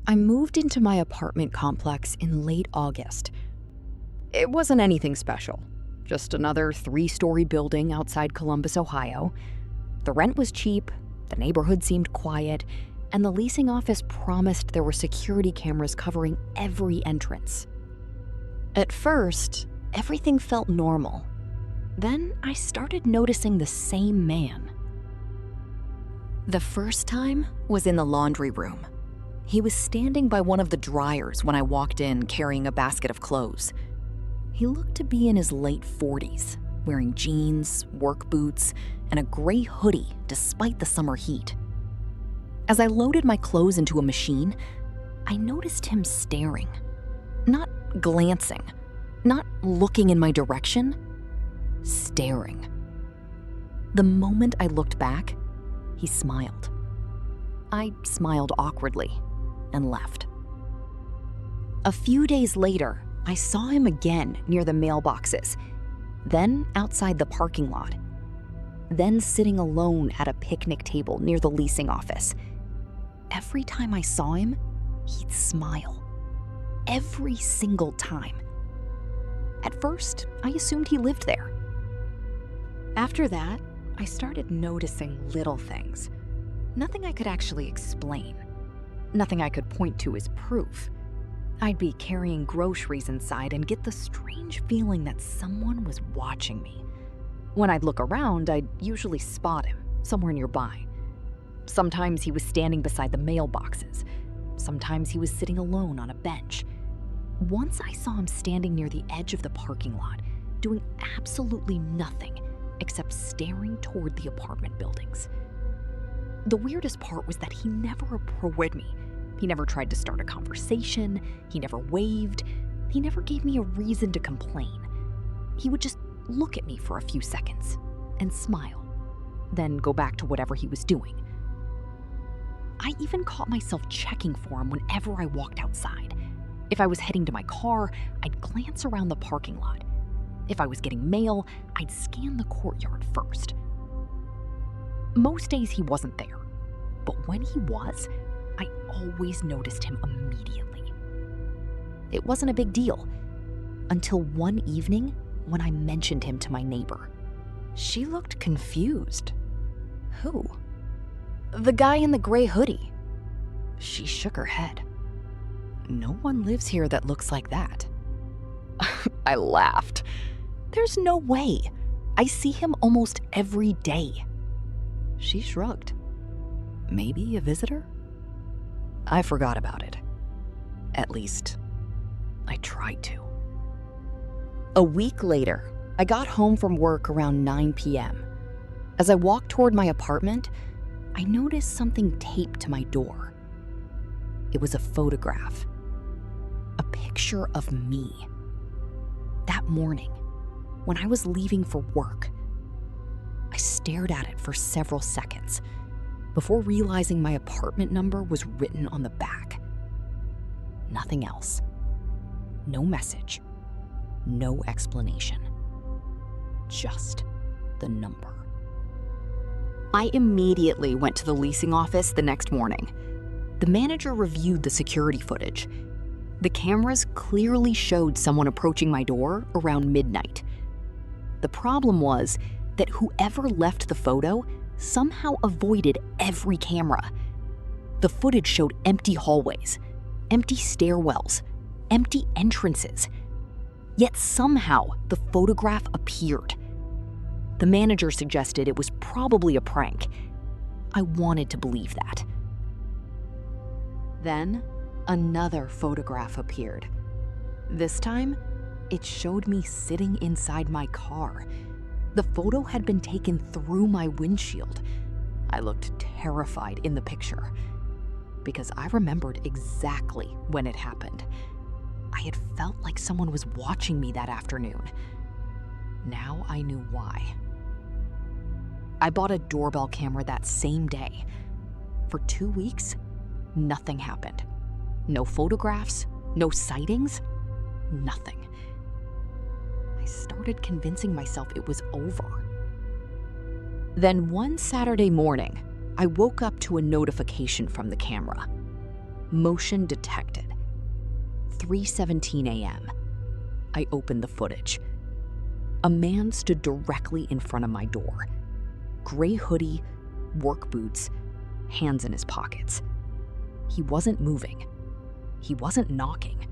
I moved into my apartment complex in late August. It wasn't anything special, just another 3-story building outside Columbus, Ohio. The rent was cheap, the neighborhood seemed quiet, and the leasing office promised there were security cameras covering every entrance. At first, everything felt normal. Then I started noticing the same man. The first time was in the laundry room. He was standing by one of the dryers when I walked in carrying a basket of clothes. He looked to be in his late 40s, wearing jeans, work boots, and a gray hoodie despite the summer heat. As I loaded my clothes into a machine, I noticed him staring. Not glancing, not looking in my direction, staring. The moment I looked back, he smiled. I smiled awkwardly and left. A few days later, I saw him again near the mailboxes, then outside the parking lot, then sitting alone at a picnic table near the leasing office. Every time I saw him, he'd smile. Every single time. At first, I assumed he lived there. After that, I started noticing little things. Nothing I could actually explain. Nothing I could point to as proof. I'd be carrying groceries inside and get the strange feeling that someone was watching me. When I'd look around, I'd usually spot him somewhere nearby. Sometimes he was standing beside the mailboxes. Sometimes he was sitting alone on a bench. Once I saw him standing near the edge of the parking lot, doing absolutely nothing except staring toward the apartment buildings. The weirdest part was that he never approached me. He never tried to start a conversation. He never waved. He never gave me a reason to complain. He would just look at me for a few seconds and smile, then go back to whatever he was doing. I even caught myself checking for him whenever I walked outside. If I was heading to my car, I'd glance around the parking lot. If I was getting mail, I'd scan the courtyard first. Most days he wasn't there, but when he was, I always noticed him immediately. It wasn't a big deal until one evening when I mentioned him to my neighbor. She looked confused. Who? The guy in the gray hoodie. She shook her head. No one lives here that looks like that. I laughed. There's no way. I see him almost every day. She shrugged. Maybe a visitor? I forgot about it. At least, I tried to. A week later, I got home from work around 9 p.m. As I walked toward my apartment, I noticed something taped to my door. It was a photograph. A picture of me. That morning, when I was leaving for work, I stared at it for several seconds before realizing my apartment number was written on the back. Nothing else. No message. No explanation. Just the number. I immediately went to the leasing office the next morning. The manager reviewed the security footage. The cameras clearly showed someone approaching my door around midnight. The problem was that whoever left the photo somehow avoided every camera. The footage showed empty hallways, empty stairwells, empty entrances. Yet somehow the photograph appeared. The manager suggested it was probably a prank. I wanted to believe that. Then another photograph appeared. This time, it showed me sitting inside my car. The photo had been taken through my windshield. I looked terrified in the picture because I remembered exactly when it happened. I had felt like someone was watching me that afternoon. Now I knew why. I bought a doorbell camera that same day. For 2 weeks, nothing happened. No photographs, no sightings, nothing. I started convincing myself it was over. Then one Saturday morning, I woke up to a notification from the camera. Motion detected. 3:17 a.m. I opened the footage. A man stood directly in front of my door. Gray hoodie, work boots, hands in his pockets. He wasn't moving. He wasn't knocking.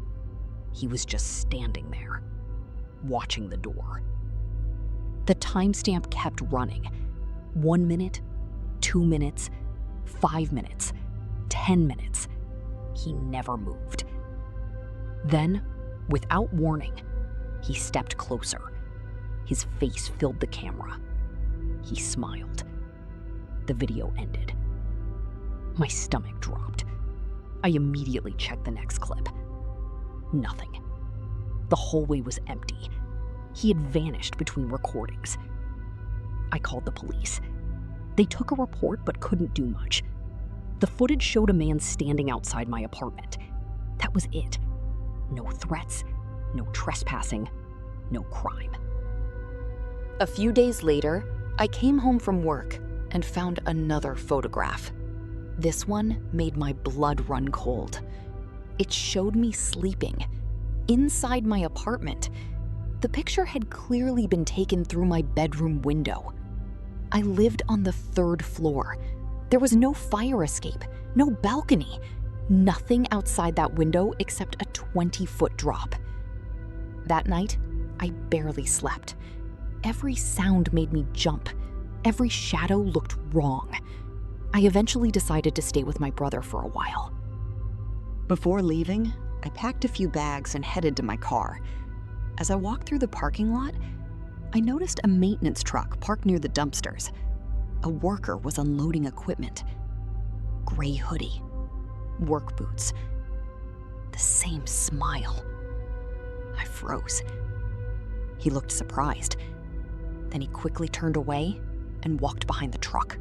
He was just standing there, watching the door. The timestamp kept running. 1 minute, 2 minutes, 5 minutes, 10 minutes. He never moved. Then, without warning, he stepped closer. His face filled the camera. He smiled. The video ended. My stomach dropped. I immediately checked the next clip. Nothing. The hallway was empty. He had vanished between recordings. I called the police. They took a report but couldn't do much. The footage showed a man standing outside my apartment. That was it. No threats, no trespassing, no crime. A few days later, I came home from work and found another photograph. This one made my blood run cold. It showed me sleeping inside my apartment. The picture had clearly been taken through my bedroom window. I lived on the 3rd floor. There was no fire escape, no balcony, nothing outside that window except a 20-foot drop. That night, I barely slept. Every sound made me jump. Every shadow looked wrong. I eventually decided to stay with my brother for a while. Before leaving, I packed a few bags and headed to my car. As I walked through the parking lot, I noticed a maintenance truck parked near the dumpsters. A worker was unloading equipment. Gray hoodie, work boots, the same smile. I froze. He looked surprised. Then he quickly turned away and walked behind the truck.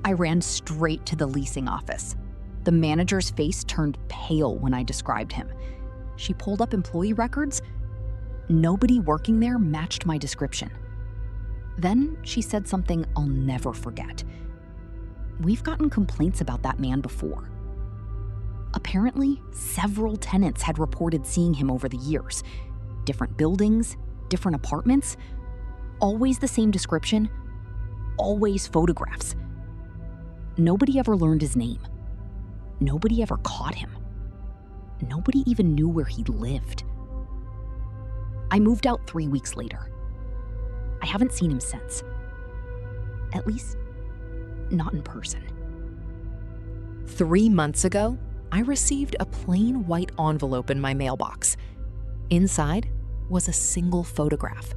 I ran straight to the leasing office. The manager's face turned pale when I described him. She pulled up employee records. Nobody working there matched my description. Then she said something I'll never forget. We've gotten complaints about that man before. Apparently, several tenants had reported seeing him over the years. Different buildings, different apartments, always the same description, always photographs. Nobody ever learned his name. Nobody ever caught him. Nobody even knew where he lived. I moved out 3 weeks later. I haven't seen him since. At least, not in person. 3 months ago, I received a plain white envelope in my mailbox. Inside was a single photograph.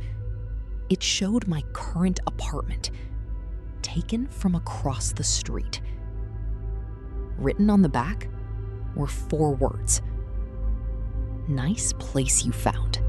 It showed my current apartment, taken from across the street. Written on the back were 4 words. Nice place you found.